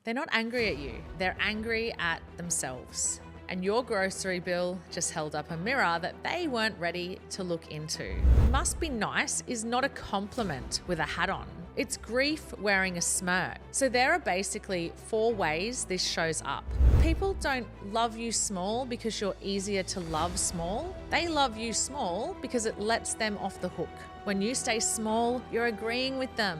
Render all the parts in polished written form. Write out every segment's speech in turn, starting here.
They're not angry at you, they're angry at themselves. And your grocery bill just held up a mirror that they weren't ready to look into. Must be nice is not a compliment with a hat on. It's grief wearing a smirk. So there are basically 4 ways this shows up. People don't love you small because you're easier to love small. They love you small because it lets them off the hook. When you stay small, you're agreeing with them.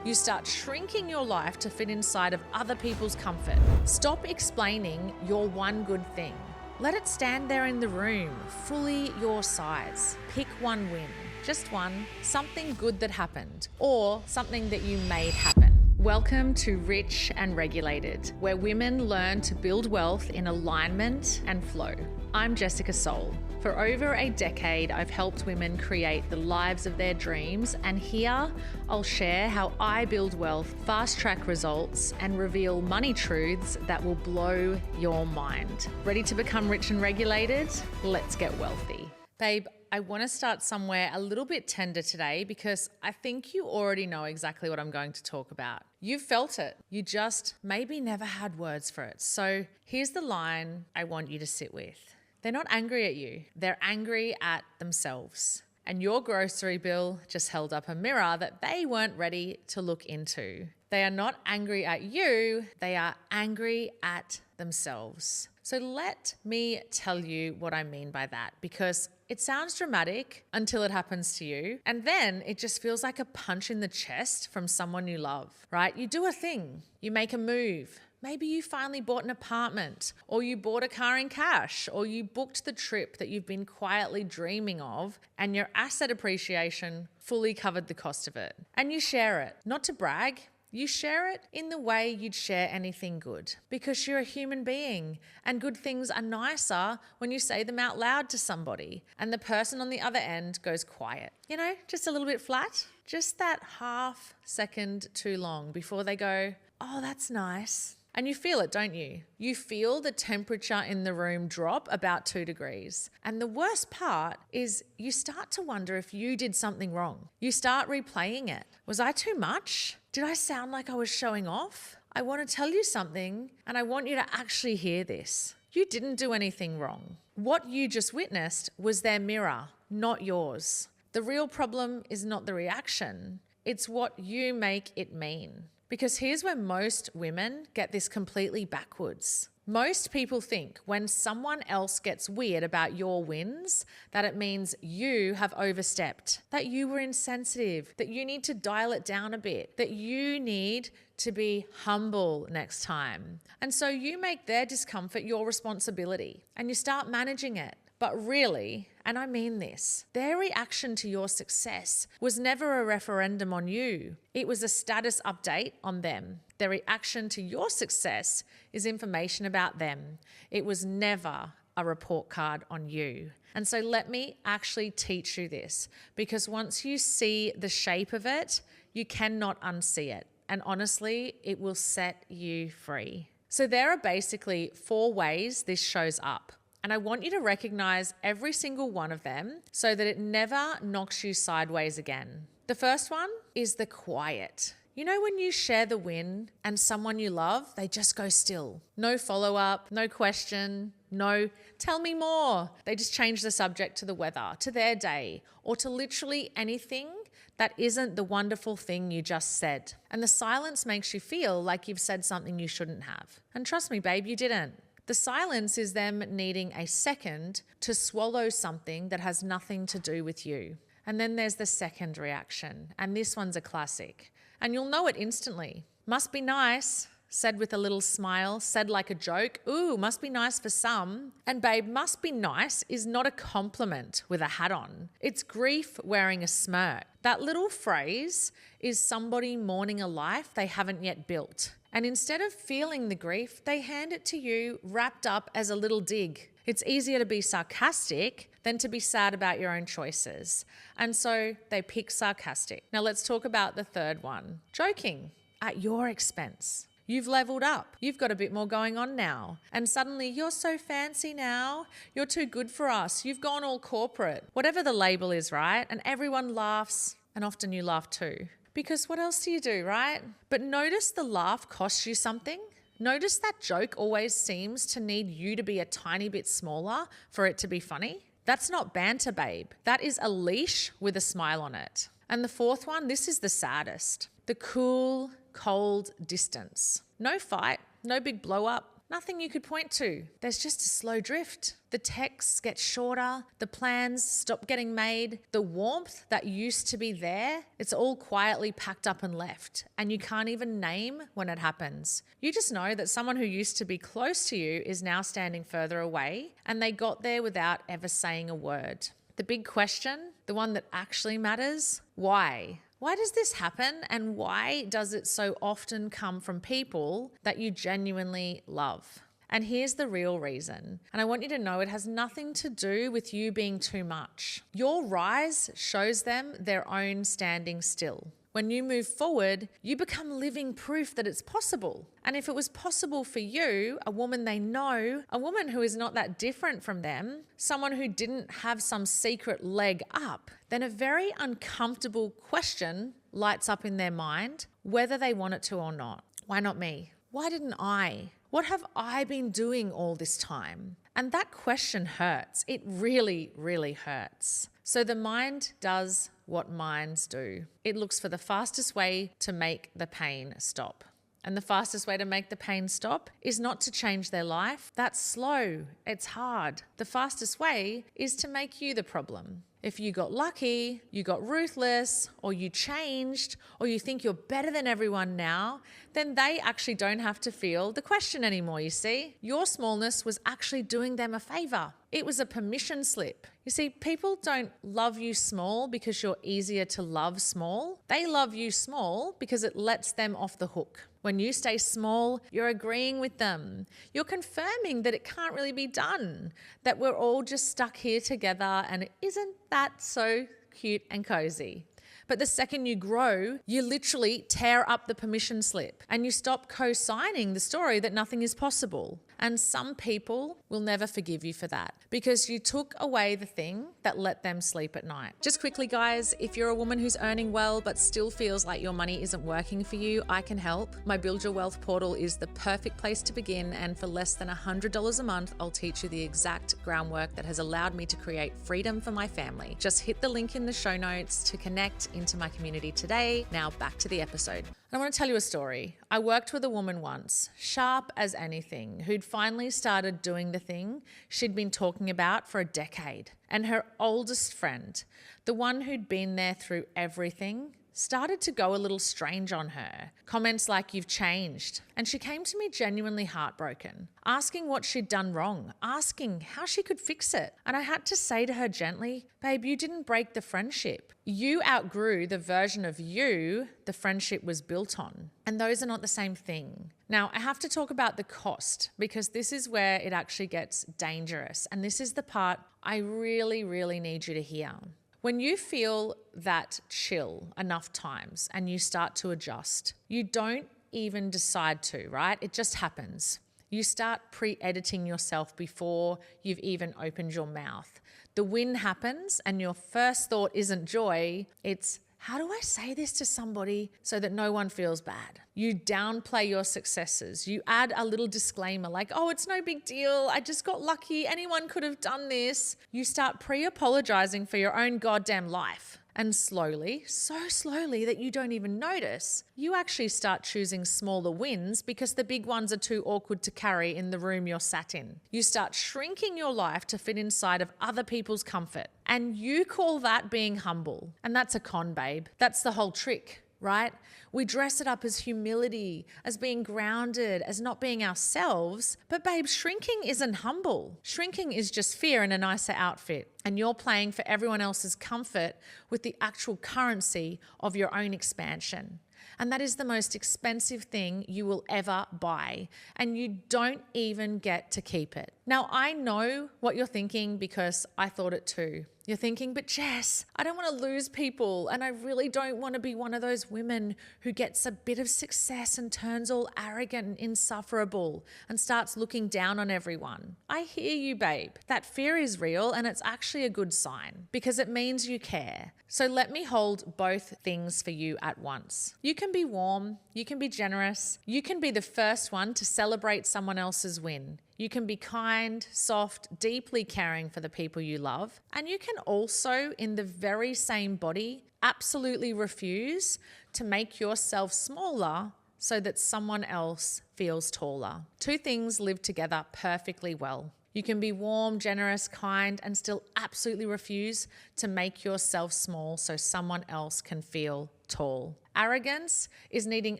You start shrinking your life to fit inside of other people's comfort. Stop explaining your one good thing. Let it stand there in the room, fully your size. Pick one win, just one, something good that happened, or something that you made happen. Welcome to Rich and Regulated, where women learn to build wealth in alignment and flow. I'm Jessica Soul. For over a decade, I've helped women create the lives of their dreams, and here I'll share how I build wealth, fast-track results, and reveal money truths that will blow your mind. Ready to become rich and regulated? Let's get wealthy. Babe, I want to start somewhere a little bit tender today because I think you already know exactly what I'm going to talk about. You've felt it. You just maybe never had words for it. So here's the line I want you to sit with. They're not angry at you. They're angry at themselves. And your grocery bill just held up a mirror that they weren't ready to look into. They are not angry at you. They are angry at themselves. So let me tell you what I mean by that, because it sounds dramatic until it happens to you. And then it just feels like a punch in the chest from someone you love, right? You do a thing, you make a move. Maybe you finally bought an apartment, or you bought a car in cash, or you booked the trip that you've been quietly dreaming of, and your asset appreciation fully covered the cost of it. And you share it, not to brag. You share it in the way you'd share anything good, because you're a human being, and good things are nicer when you say them out loud to somebody and the person on the other end goes quiet. You know, just a little bit flat, just that half second too long before they go, "Oh, that's nice." And you feel it, don't you? You feel the temperature in the room drop about 2 degrees. And the worst part is you start to wonder if you did something wrong. You start replaying it. Was I too much? Did I sound like I was showing off? I want to tell you something, and I want you to actually hear this. You didn't do anything wrong. What you just witnessed was their mirror, not yours. The real problem is not the reaction. It's what you make it mean. Because here's where most women get this completely backwards. Most people think when someone else gets weird about your wins, that it means you have overstepped, that you were insensitive, that you need to dial it down a bit, that you need to be humble next time. And so you make their discomfort your responsibility and you start managing it. But really, and I mean this, their reaction to your success was never a referendum on you. It was a status update on them. Their reaction to your success is information about them. It was never a report card on you. And so let me actually teach you this, because once you see the shape of it, you cannot unsee it. And honestly, it will set you free. So there are basically 4 ways this shows up. And I want you to recognize every single one of them so that it never knocks you sideways again. The first one is the quiet. You know when you share the win and someone you love, they just go still. No follow-up, no question, no tell me more. They just change the subject to the weather, to their day, or to literally anything that isn't the wonderful thing you just said. And the silence makes you feel like you've said something you shouldn't have. And trust me, babe, you didn't. The silence is them needing a second to swallow something that has nothing to do with you. And then there's the second reaction, and this one's a classic. And you'll know it instantly. Must be nice, said with a little smile, said like a joke. Ooh, must be nice for some. And babe, must be nice is not a compliment with a hat on. It's grief wearing a smirk. That little phrase is somebody mourning a life they haven't yet built. And instead of feeling the grief, they hand it to you wrapped up as a little dig. It's easier to be sarcastic than to be sad about your own choices. And so they pick sarcastic. Now let's talk about the third one. Joking at your expense. You've leveled up. You've got a bit more going on now. And suddenly you're so fancy now. You're too good for us. You've gone all corporate. Whatever the label is, right? And everyone laughs, and often you laugh too. Because what else do you do, right? But notice the laugh costs you something. Notice that joke always seems to need you to be a tiny bit smaller for it to be funny? That's not banter, babe. That is a leash with a smile on it. And the fourth one, this is the saddest. The cool, cold distance. No fight, no big blow up. Nothing you could point to. There's just a slow drift. The texts get shorter. The plans stop getting made. The warmth that used to be there, it's all quietly packed up and left. And you can't even name when it happens. You just know that someone who used to be close to you is now standing further away, and they got there without ever saying a word. The big question, the one that actually matters, why? Why does this happen, and why does it so often come from people that you genuinely love? And here's the real reason. And I want you to know it has nothing to do with you being too much. Your rise shows them their own standing still. When you move forward, you become living proof that it's possible. And if it was possible for you, a woman they know, a woman who is not that different from them, someone who didn't have some secret leg up, then a very uncomfortable question lights up in their mind, whether they want it to or not. Why not me? Why didn't I? What have I been doing all this time? And that question hurts. It really, really hurts. So the mind does what minds do. It looks for the fastest way to make the pain stop. And the fastest way to make the pain stop is not to change their life. That's slow. It's hard. The fastest way is to make you the problem. If you got lucky, you got ruthless, or you changed, or you think you're better than everyone now, then they actually don't have to feel the question anymore, you see? Your smallness was actually doing them a favor. It was a permission slip. You see, people don't love you small because you're easier to love small. They love you small because it lets them off the hook. When you stay small, you're agreeing with them. You're confirming that it can't really be done, that we're all just stuck here together, and isn't that so cute and cozy? But the second you grow, you literally tear up the permission slip and you stop co-signing the story that nothing is possible. And some people will never forgive you for that because you took away the thing that let them sleep at night. Just quickly, guys, if you're a woman who's earning well but still feels like your money isn't working for you, I can help. My Build Your Wealth portal is the perfect place to begin, and for less than $100 a month, I'll teach you the exact groundwork that has allowed me to create freedom for my family. Just hit the link in the show notes to connect into my community today. Now back to the episode. I want to tell you a story. I worked with a woman once, sharp as anything, who'd finally started doing the thing she'd been talking about for a decade. And her oldest friend, the one who'd been there through everything, started to go a little strange on her. Comments like, "You've changed." And she came to me genuinely heartbroken, asking what she'd done wrong, asking how she could fix it. And I had to say to her gently, "Babe, you didn't break the friendship. You outgrew the version of you the friendship was built on. And those are not the same thing." Now, I have to talk about the cost because this is where it actually gets dangerous. And this is the part I really, really need you to hear. When you feel that chill enough times and you start to adjust, you don't even decide to, right? It just happens. You start pre-editing yourself before you've even opened your mouth. The win happens and your first thought isn't joy, it's, how do I say this to somebody so that no one feels bad? You downplay your successes. You add a little disclaimer like, "Oh, it's no big deal. I just got lucky. Anyone could have done this." You start pre-apologizing for your own goddamn life. And slowly, so slowly that you don't even notice, you actually start choosing smaller wins because the big ones are too awkward to carry in the room you're sat in. You start shrinking your life to fit inside of other people's comfort. And you call that being humble. And that's a con, babe. That's the whole trick, right? We dress it up as humility, as being grounded, as not being ourselves. But babe, shrinking isn't humble. Shrinking is just fear in a nicer outfit. And you're playing for everyone else's comfort with the actual currency of your own expansion. And that is the most expensive thing you will ever buy. And you don't even get to keep it. Now, I know what you're thinking because I thought it too. You're thinking, but Jess, I don't want to lose people, and I really don't want to be one of those women who gets a bit of success and turns all arrogant and insufferable and starts looking down on everyone. I hear you, babe. That fear is real, and it's actually a good sign because it means you care. So let me hold both things for you at once. You can be warm, you can be generous, you can be the first one to celebrate someone else's win. You can be kind, soft, deeply caring for the people you love. And you can also, in the very same body, absolutely refuse to make yourself smaller so that someone else feels taller. Two things live together perfectly well. You can be warm, generous, kind, and still absolutely refuse to make yourself small so someone else can feel tall. Arrogance is needing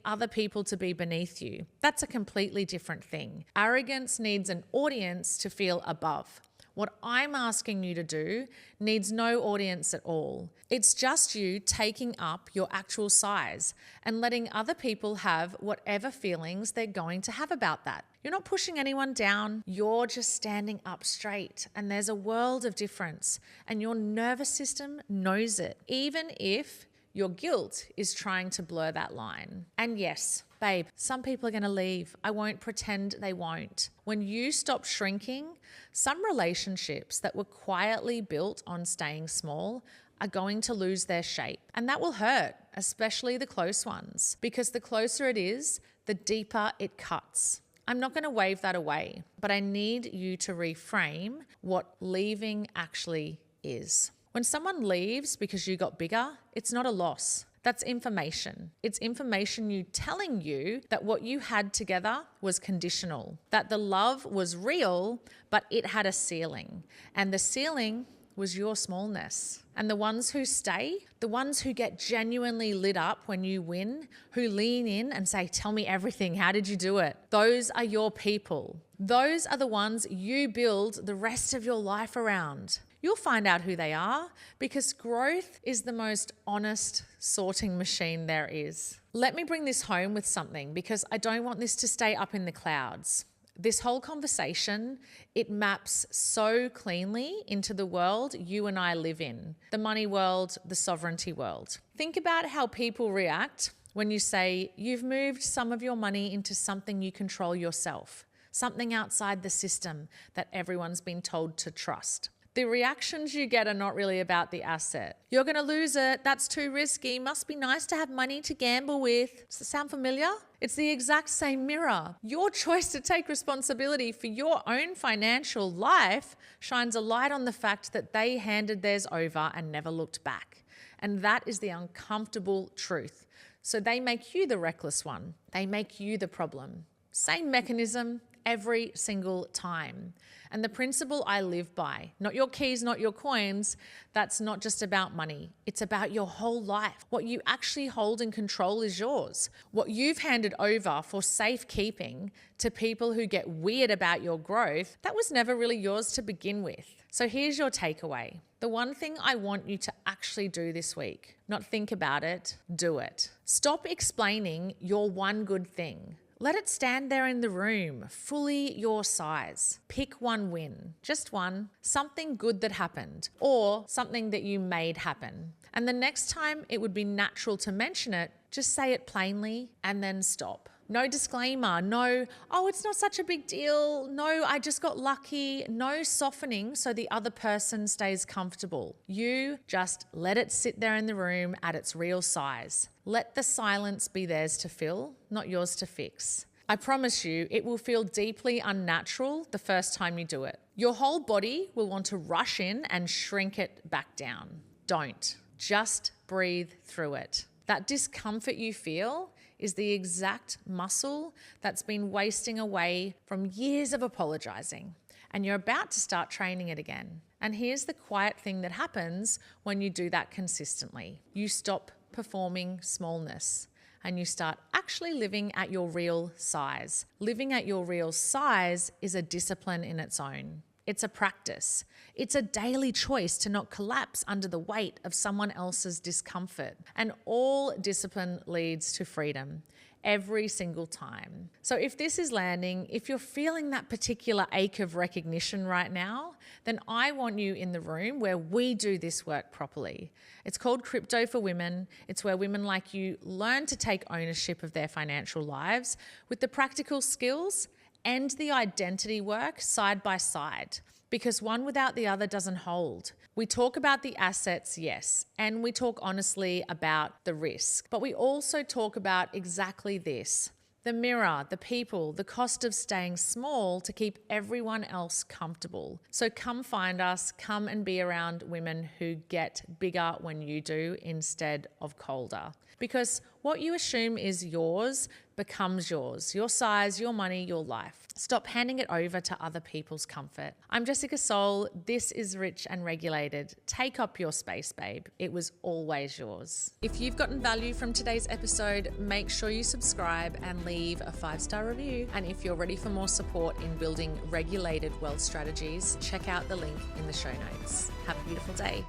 other people to be beneath you. That's a completely different thing. Arrogance needs an audience to feel above. What I'm asking you to do needs no audience at all. It's just you taking up your actual size and letting other people have whatever feelings they're going to have about that. You're not pushing anyone down. You're just standing up straight, and there's a world of difference, and your nervous system knows it, even if your guilt is trying to blur that line. And yes, babe, some people are going to leave. I won't pretend they won't. When you stop shrinking, some relationships that were quietly built on staying small are going to lose their shape. And that will hurt, especially the close ones, because the closer it is, the deeper it cuts. I'm not going to wave that away, but I need you to reframe what leaving actually is. When someone leaves because you got bigger, it's not a loss. That's information. It's information telling you that what you had together was conditional, that the love was real, but it had a ceiling. And the ceiling was your smallness. And the ones who stay, the ones who get genuinely lit up when you win, who lean in and say, tell me everything, how did you do it? Those are your people. Those are the ones you build the rest of your life around. You'll find out who they are because growth is the most honest sorting machine there is. Let me bring this home with something because I don't want this to stay up in the clouds. This whole conversation, it maps so cleanly into the world you and I live in, the money world, the sovereignty world. Think about how people react when you say you've moved some of your money into something you control yourself, something outside the system that everyone's been told to trust. The reactions you get are not really about the asset. You're going to lose it. That's too risky. Must be nice to have money to gamble with. Does it sound familiar? It's the exact same mirror. Your choice to take responsibility for your own financial life shines a light on the fact that they handed theirs over and never looked back. And that is the uncomfortable truth. So they make you the reckless one. They make you the problem. Same mechanism every single time. And the principle I live by, not your keys, not your coins, that's not just about money. It's about your whole life. What you actually hold and control is yours. What you've handed over for safekeeping to people who get weird about your growth, that was never really yours to begin with. So here's your takeaway. The one thing I want you to actually do this week, not think about it, do it. Stop explaining your one good thing. Let it stand there in the room, fully your size. Pick one win, just one, something good that happened, or something that you made happen. And the next time it would be natural to mention it, just say it plainly and then stop. No disclaimer, no, oh, it's not such a big deal. No, I just got lucky. No softening so the other person stays comfortable. You just let it sit there in the room at its real size. Let the silence be theirs to fill, not yours to fix. I promise you, it will feel deeply unnatural the first time you do it. Your whole body will want to rush in and shrink it back down. Don't. Just breathe through it. That discomfort you feel is the exact muscle that's been wasting away from years of apologizing, and you're about to start training it again. And here's the quiet thing that happens when you do that consistently. You stop performing smallness and you start actually living at your real size. Living at your real size is a discipline in its own. It's a practice. It's a daily choice to not collapse under the weight of someone else's discomfort. And all discipline leads to freedom. every single time. So if this is landing, if you're feeling that particular ache of recognition right now, then I want you in the room where we do this work properly. It's called Crypto for Women. It's where women like you learn to take ownership of their financial lives with the practical skills and the identity work side by side, because one without the other doesn't hold. We talk about the assets, yes, and we talk honestly about the risk, but we also talk about exactly this: the mirror, the people, the cost of staying small to keep everyone else comfortable. So come find us, come and be around women who get bigger when you do instead of colder. Because what you assume is yours becomes yours. Your size, your money, your life. Stop handing it over to other people's comfort. I'm Jessica Soul. This is Rich and Regulated. Take up your space, babe. It was always yours. If you've gotten value from today's episode, make sure you subscribe and leave a 5-star review. And if you're ready for more support in building regulated wealth strategies, check out the link in the show notes. Have a beautiful day.